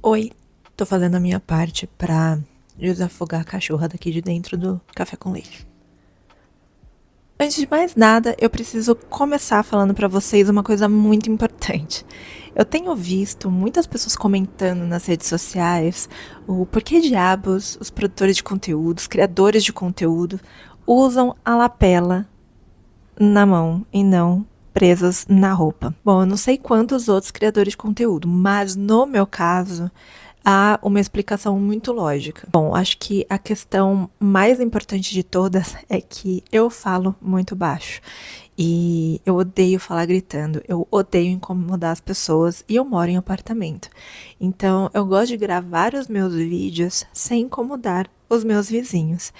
Oi, tô fazendo a minha parte pra desafogar a cachorra daqui de dentro do café com leite. Antes de mais nada, eu preciso começar falando pra vocês uma coisa muito importante. Eu tenho visto muitas pessoas comentando nas redes sociais o porquê diabos os produtores de conteúdo, os criadores de conteúdo, usam a lapela na mão e não presas na roupa. Bom, eu não sei quantos outros criadores de conteúdo, mas no meu caso, há uma explicação muito lógica. Bom, acho que a questão mais importante de todas é que eu falo muito baixo. E eu odeio falar gritando, eu odeio incomodar as pessoas e eu moro em apartamento. Então eu gosto de gravar os meus vídeos sem incomodar os meus vizinhos.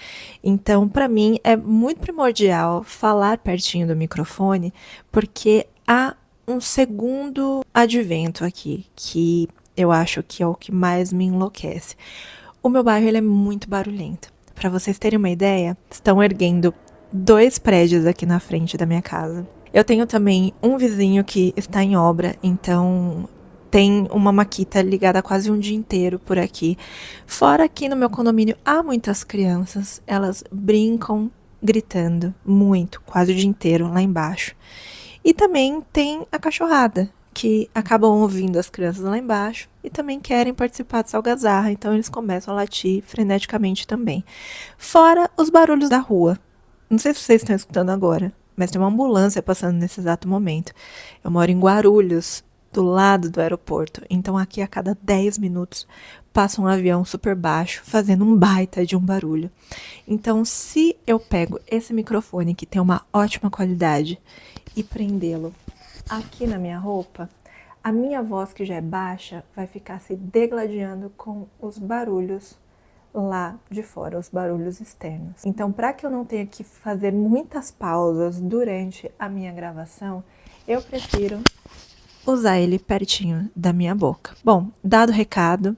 Então, para mim é muito primordial falar pertinho do microfone, porque há um segundo advento aqui que eu acho que é o que mais me enlouquece. O meu bairro ele é muito barulhento. Para vocês terem uma ideia, estão erguendo 2 prédios aqui na frente da minha casa. Eu tenho também um vizinho que está em obra, então tem uma maquita ligada quase um dia inteiro por aqui. Fora aqui no meu condomínio há muitas crianças, elas brincam gritando muito, quase o dia inteiro lá embaixo. E também tem a cachorrada, que acabam ouvindo as crianças lá embaixo e também querem participar de algazarra, então eles começam a latir freneticamente também. Fora os barulhos da rua. Não sei se vocês estão escutando agora, mas tem uma ambulância passando nesse exato momento. Eu moro em Guarulhos, do lado do aeroporto, então aqui a cada 10 minutos passa um avião super baixo, fazendo um baita de um barulho. Então, se eu pego esse microfone que tem uma ótima qualidade e prendê-lo aqui na minha roupa, a minha voz, que já é baixa, vai ficar se degladiando com os barulhos lá de fora, os barulhos externos. Então, para que eu não tenha que fazer muitas pausas durante a minha gravação, eu prefiro usar ele pertinho da minha boca. Bom, dado o recado,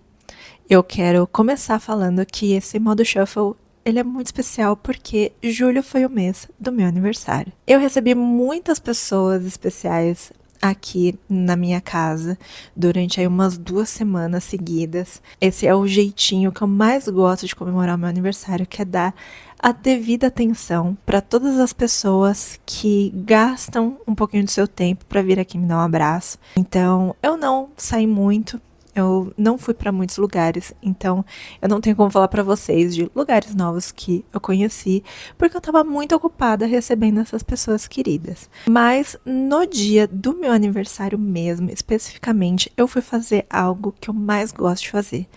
eu quero começar falando que esse modo shuffle ele é muito especial porque julho foi o mês do meu aniversário. Eu recebi muitas pessoas especiais aqui na minha casa durante aí umas 2 semanas seguidas. Esse é o jeitinho que eu mais gosto de comemorar o meu aniversário, que é dar a devida atenção para todas as pessoas que gastam um pouquinho do seu tempo para vir aqui me dar um abraço. Então, eu não saí muito, eu não fui para muitos lugares, então eu não tenho como falar para vocês de lugares novos que eu conheci, porque eu estava muito ocupada recebendo essas pessoas queridas. Mas no dia do meu aniversário mesmo, especificamente, eu fui fazer algo que eu mais gosto de fazer,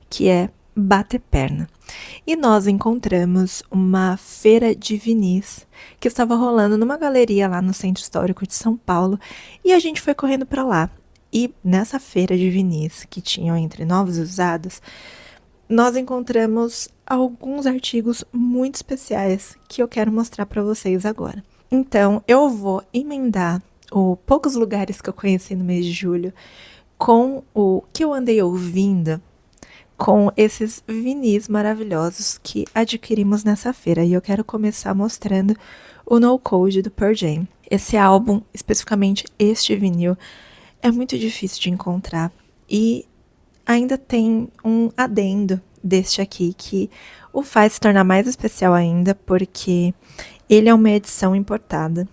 que é bater perna. E nós encontramos uma feira de vinis que estava rolando numa galeria lá no Centro Histórico de São Paulo, e a gente foi correndo para lá. E nessa feira de vinis, que tinham entre novos e usados, nós encontramos alguns artigos muito especiais que eu quero mostrar para vocês agora. Então, eu vou emendar o poucos lugares que eu conheci no mês de julho com o que eu andei ouvindo com esses vinis maravilhosos que adquirimos nessa feira. E eu quero começar mostrando o No Code do Pearl Jam. Esse álbum, especificamente este vinil, é muito difícil de encontrar. E ainda tem um adendo deste aqui que o faz se tornar mais especial ainda, porque ele é uma edição importada.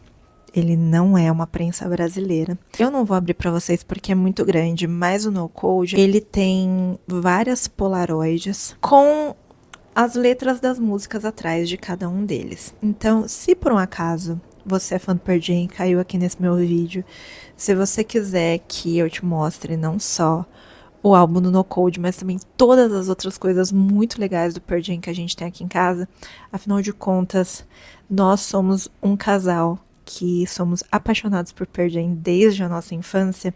Ele não é uma prensa brasileira. Eu não vou abrir para vocês porque é muito grande, mas o No Code, ele tem várias polaroides com as letras das músicas atrás de cada um deles. Então, se por um acaso você é fã do Pearl Jam e caiu aqui nesse meu vídeo, se você quiser que eu te mostre não só o álbum do No Code, mas também todas as outras coisas muito legais do Pearl Jam que a gente tem aqui em casa, afinal de contas, nós somos um casal que somos apaixonados por Pearl Jam desde a nossa infância,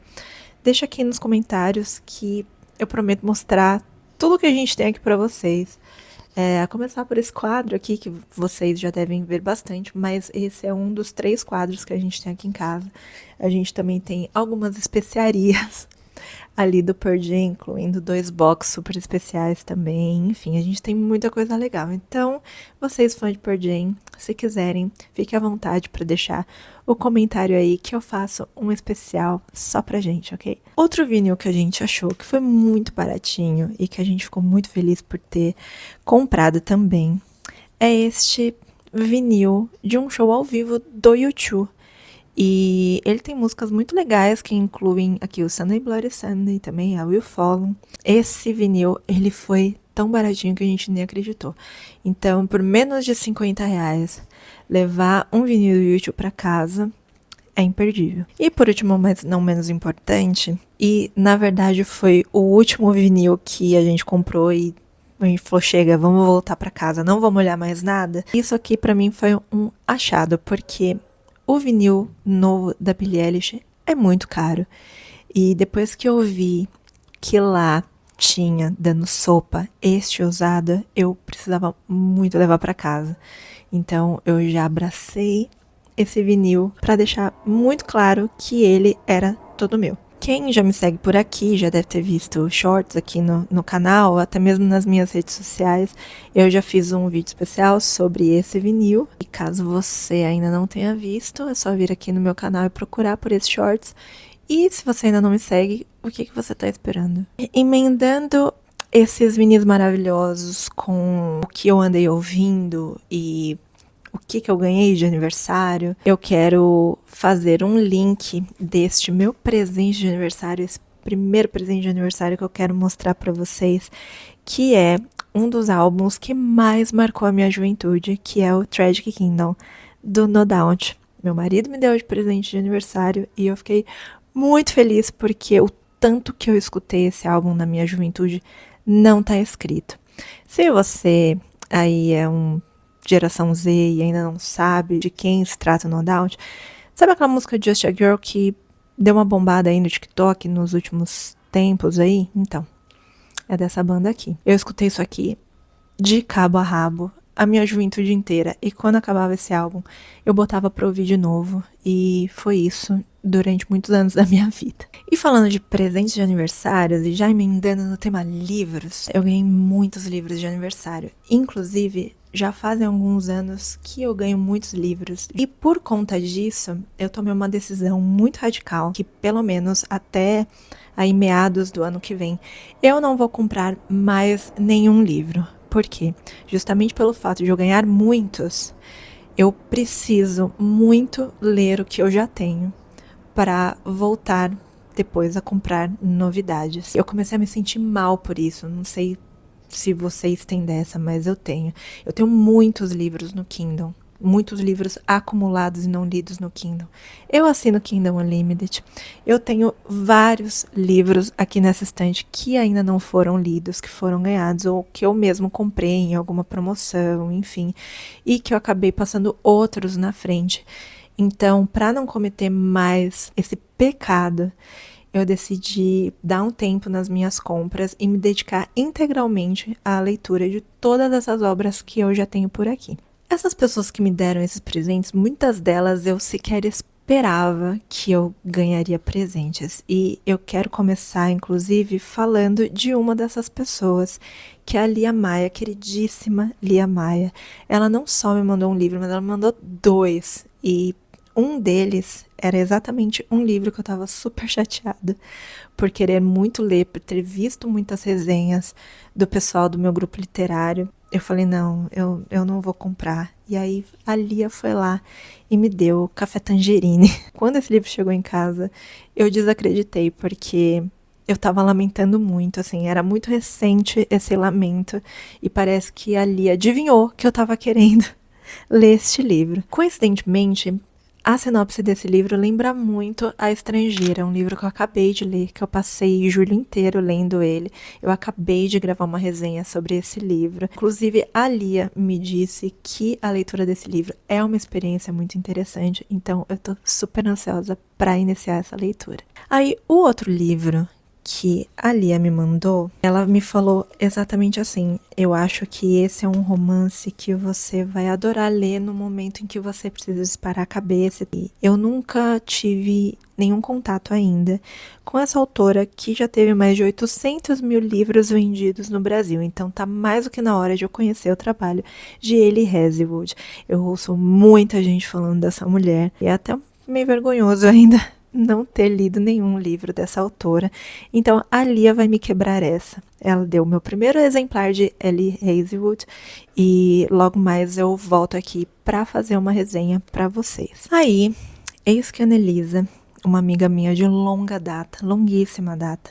deixa aqui nos comentários que eu prometo mostrar tudo que a gente tem aqui para vocês. A começar por esse quadro aqui, que vocês já devem ver bastante, mas esse é um dos 3 quadros que a gente tem aqui em casa. A gente também tem algumas especiarias ali do Pearl Jam, incluindo 2 box super especiais também. Enfim, a gente tem muita coisa legal. Então, vocês fãs de Pearl Jam, se quiserem, fique à vontade para deixar o comentário aí que eu faço um especial só pra gente, ok? Outro vinil que a gente achou que foi muito baratinho e que a gente ficou muito feliz por ter comprado também é este vinil de um show ao vivo do U2. E ele tem músicas muito legais que incluem aqui o Sunday Bloody Sunday, também a Will Follow. Esse vinil, ele foi tão baratinho que a gente nem acreditou. Então, por menos de R$ 50, levar um vinil do U2 pra casa é imperdível. E por último, mas não menos importante, e na verdade foi o último vinil que a gente comprou e falou, chega, vamos voltar pra casa, não vamos olhar mais nada. Isso aqui pra mim foi um achado, porque o vinil novo da Billie Eilish é muito caro. E depois que eu vi que lá tinha dando sopa este usado, eu precisava muito levar pra casa. Então eu já abracei esse vinil pra deixar muito claro que ele era todo meu. Quem já me segue por aqui já deve ter visto shorts aqui no canal, até mesmo nas minhas redes sociais. Eu já fiz um vídeo especial sobre esse vinil. E caso você ainda não tenha visto, é só vir aqui no meu canal e procurar por esses shorts. E se você ainda não me segue, o que você tá esperando? Emendando esses vinis maravilhosos com o que eu andei ouvindo e o que eu ganhei de aniversário, eu quero fazer um link deste meu presente de aniversário, esse primeiro presente de aniversário que eu quero mostrar pra vocês, que é um dos álbuns que mais marcou a minha juventude, que é o Tragic Kingdom, do No Doubt. Meu marido me deu de presente de aniversário e eu fiquei muito feliz porque o tanto que eu escutei esse álbum na minha juventude não tá escrito. Se você aí é um geração Z e ainda não sabe de quem se trata No Doubt, sabe aquela música Just a Girl que deu uma bombada aí no TikTok nos últimos tempos aí? Então, é dessa banda aqui. Eu escutei isso aqui de cabo a rabo a minha juventude inteira, e quando acabava esse álbum, eu botava pra ouvir de novo, e foi isso durante muitos anos da minha vida. E falando de presentes de aniversários, e já emendando no tema livros, eu ganhei muitos livros de aniversário. Inclusive, já fazem alguns anos que eu ganho muitos livros. E por conta disso, eu tomei uma decisão muito radical, que pelo menos até aí meados do ano que vem, eu não vou comprar mais nenhum livro. Por quê? Justamente pelo fato de eu ganhar muitos, eu preciso muito ler o que eu já tenho para voltar depois a comprar novidades. Eu comecei a me sentir mal por isso, não sei se vocês têm dessa, mas eu tenho. Eu tenho muitos livros no Kindle, muitos livros acumulados e não lidos no Kindle. Eu assino Kindle Unlimited. Eu tenho vários livros aqui nessa estante que ainda não foram lidos, que foram ganhados ou que eu mesmo comprei em alguma promoção, enfim, e que eu acabei passando outros na frente. Então, para não cometer mais esse pecado, eu decidi dar um tempo nas minhas compras e me dedicar integralmente à leitura de todas essas obras que eu já tenho por aqui. Essas pessoas que me deram esses presentes, muitas delas eu sequer esperava que eu ganharia presentes. E eu quero começar, inclusive, falando de uma dessas pessoas, que é a Lia Maia, queridíssima Lia Maia. Ela não só me mandou um livro, mas ela me mandou 2. E um deles era exatamente um livro que eu tava super chateada por querer muito ler, por ter visto muitas resenhas do pessoal do meu grupo literário. Eu falei, não, eu não vou comprar. E aí a Lia foi lá e me deu Café Tangerine. Quando esse livro chegou em casa, eu desacreditei, porque eu tava lamentando muito, assim, era muito recente esse lamento, e parece que a Lia adivinhou que eu tava querendo ler este livro. Coincidentemente, a sinopse desse livro lembra muito A Estrangeira, um livro que eu acabei de ler, que eu passei julho inteiro lendo ele. Eu acabei de gravar uma resenha sobre esse livro. Inclusive, a Lia me disse que a leitura desse livro é uma experiência muito interessante, então eu tô super ansiosa para iniciar essa leitura. Aí, o outro livro que a Lia me mandou, ela me falou exatamente assim: eu acho que esse é um romance que você vai adorar ler no momento em que você precisa disparar a cabeça. E eu nunca tive nenhum contato ainda com essa autora que já teve mais de 800 mil livros vendidos no Brasil. Então tá mais do que na hora de eu conhecer o trabalho de Elie Hazelwood. Eu ouço muita gente falando dessa mulher e é até meio vergonhoso ainda não ter lido nenhum livro dessa autora. Então a Lia vai me quebrar essa. Ela deu o meu primeiro exemplar de Elie Hazelwood e logo mais eu volto aqui para fazer uma resenha para vocês. Aí, eis que a Annelisa, uma amiga minha de longa data, longuíssima data,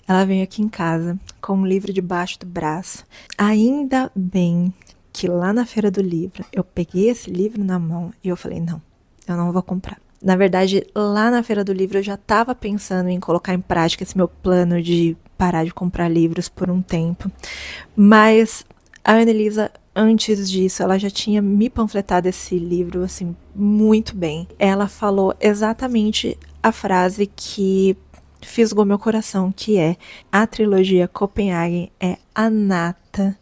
ela veio aqui em casa com um livro debaixo do braço. Ainda bem que lá na Feira do Livro eu peguei esse livro na mão e eu falei: não, eu não vou comprar. Na verdade, lá na Feira do Livro eu já estava pensando em colocar em prática esse meu plano de parar de comprar livros por um tempo. Mas a Annelisa, antes disso, ela já tinha me panfletado esse livro, assim, muito bem. Ela falou exatamente a frase que fisgou meu coração, que é: a trilogia Copenhagen é a nata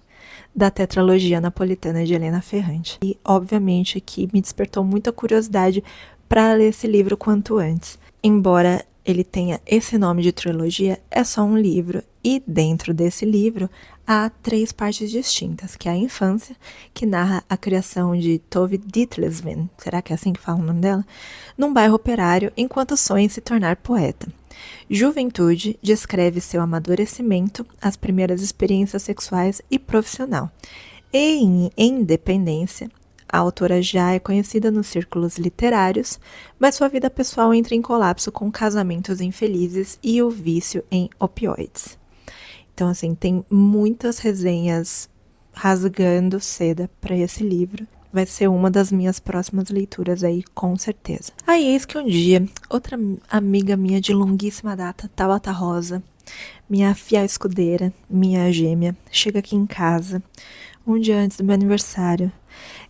da tetralogia napolitana de Helena Ferrante. E, obviamente, que me despertou muita curiosidade para ler esse livro quanto antes. Embora ele tenha esse nome de trilogia, é só um livro, e dentro desse livro há 3 partes distintas, que é a infância, que narra a criação de Tove Ditlevsen, será que é assim que fala o nome dela? Num bairro operário, enquanto sonha em se tornar poeta. Juventude descreve seu amadurecimento, as primeiras experiências sexuais e profissional. E em Independência, a autora já é conhecida nos círculos literários, mas sua vida pessoal entra em colapso com casamentos infelizes e o vício em opioides. Então, assim, tem muitas resenhas rasgando seda para esse livro. Vai ser uma das minhas próximas leituras aí, com certeza. Aí, eis que um dia, outra amiga minha de longuíssima data, Tabata Rosa, minha fiel escudeira, minha gêmea, chega aqui em casa, um dia antes do meu aniversário.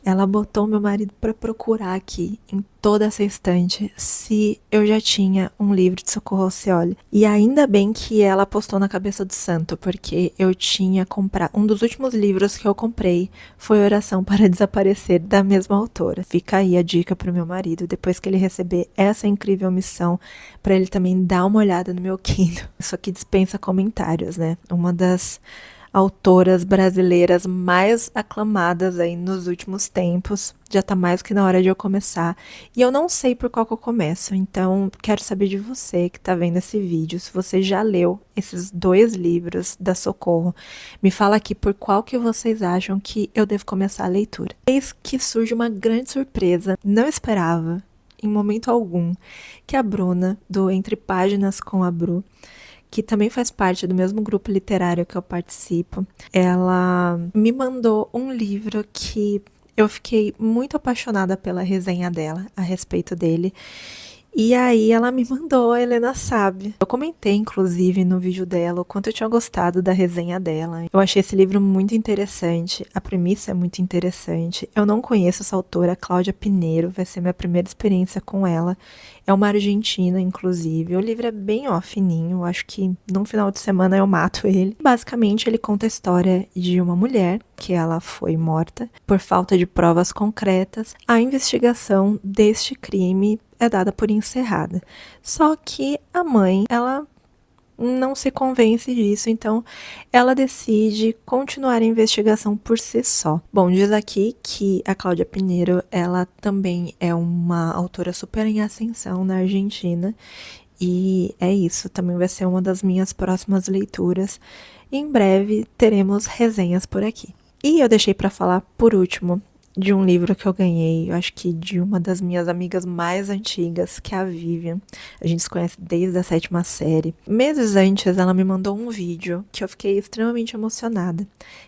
Ela botou meu marido para procurar aqui, em toda essa estante, se eu já tinha um livro de Socorro Alcioli. E ainda bem que ela apostou na cabeça do santo, porque eu tinha comprado... Um dos últimos livros que eu comprei foi Oração para Desaparecer, da mesma autora. Fica aí a dica pro meu marido, depois que ele receber essa incrível missão, para ele também dar uma olhada no meu Kindle. Isso aqui dispensa comentários, né? Uma das autoras brasileiras mais aclamadas aí nos últimos tempos. Já tá mais que na hora de eu começar. E eu não sei por qual que eu começo, então quero saber de você que tá vendo esse vídeo, se você já leu esses 2 livros da Socorro. Me fala aqui por qual que vocês acham que eu devo começar a leitura. Eis que surge uma grande surpresa, não esperava, em momento algum, que a Bruna, do Entre Páginas com a Bru, que também faz parte do mesmo grupo literário que eu participo, ela me mandou um livro que eu fiquei muito apaixonada pela resenha dela a respeito dele. E aí ela me mandou a Helena Sabe. Eu comentei, inclusive, no vídeo dela o quanto eu tinha gostado da resenha dela. Eu achei esse livro muito interessante, a premissa é muito interessante. Eu não conheço essa autora, Cláudia Pineiro, vai ser minha primeira experiência com ela. É uma argentina, inclusive. O livro é bem, ó, fininho, eu acho que num final de semana eu mato ele. Basicamente, ele conta a história de uma mulher, que ela foi morta por falta de provas concretas. A investigação deste crime é dada por encerrada. Só que a mãe, ela não se convence disso, então ela decide continuar a investigação por si só. Bom, diz aqui que a Cláudia Pineiro, ela também é uma autora super em ascensão na Argentina, e é isso, também vai ser uma das minhas próximas leituras. Em breve teremos resenhas por aqui. E eu deixei para falar por último de um livro que eu ganhei, eu acho que de uma das minhas amigas mais antigas, que é a Vivian. A gente se conhece desde a 7ª série. Meses antes, ela me mandou um vídeo que eu fiquei extremamente emocionada,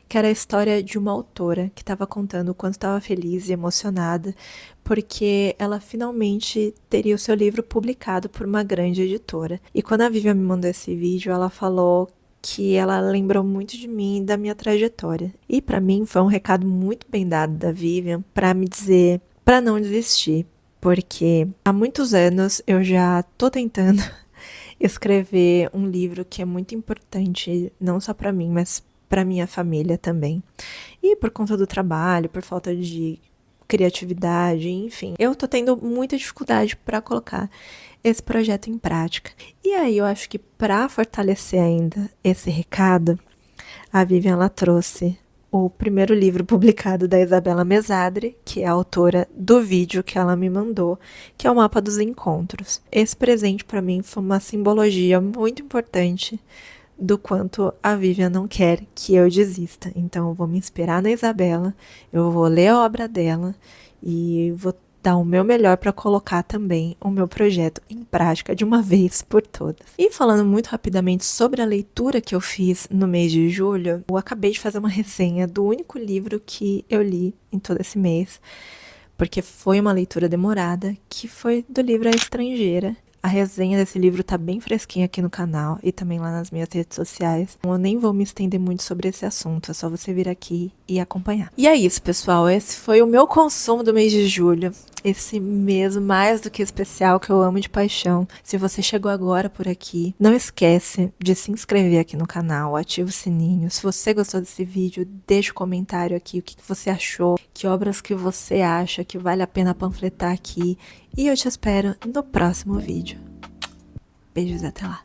que era a história de uma autora que estava contando o quanto estava feliz e emocionada, porque ela finalmente teria o seu livro publicado por uma grande editora. E quando a Vivian me mandou esse vídeo, ela falou que ela lembrou muito de mim e da minha trajetória. E para mim foi um recado muito bem dado da Vivian para me dizer para não desistir, porque há muitos anos eu já tô tentando escrever um livro que é muito importante, não só para mim, mas para minha família também. E por conta do trabalho, por falta de criatividade, enfim, eu tô tendo muita dificuldade para colocar esse projeto em prática. E aí eu acho que para fortalecer ainda esse recado, a Vivian ela trouxe o primeiro livro publicado da Isabela Mesadri, que é a autora do vídeo que ela me mandou, que é o Mapa dos Encontros. Esse presente para mim foi uma simbologia muito importante do quanto a Vivian não quer que eu desista. Então eu vou me inspirar na Isabela, eu vou ler a obra dela e vou dar o meu melhor para colocar também o meu projeto em prática de uma vez por todas. E falando muito rapidamente sobre a leitura que eu fiz no mês de julho, eu acabei de fazer uma resenha do único livro que eu li em todo esse mês, porque foi uma leitura demorada, que foi do livro A Estrangeira. A resenha desse livro tá bem fresquinha aqui no canal e também lá nas minhas redes sociais. Eu nem vou me estender muito sobre esse assunto, é só você vir aqui e acompanhar. E é isso, pessoal. Esse foi o meu consumo do mês de julho. Esse mês mais do que especial que eu amo de paixão. Se você chegou agora por aqui, não esquece de se inscrever aqui no canal, ativa o sininho. Se você gostou desse vídeo, deixa um comentário aqui o que você achou, que obras que você acha que vale a pena panfletar aqui. E eu te espero no próximo vídeo. Beijos, até lá!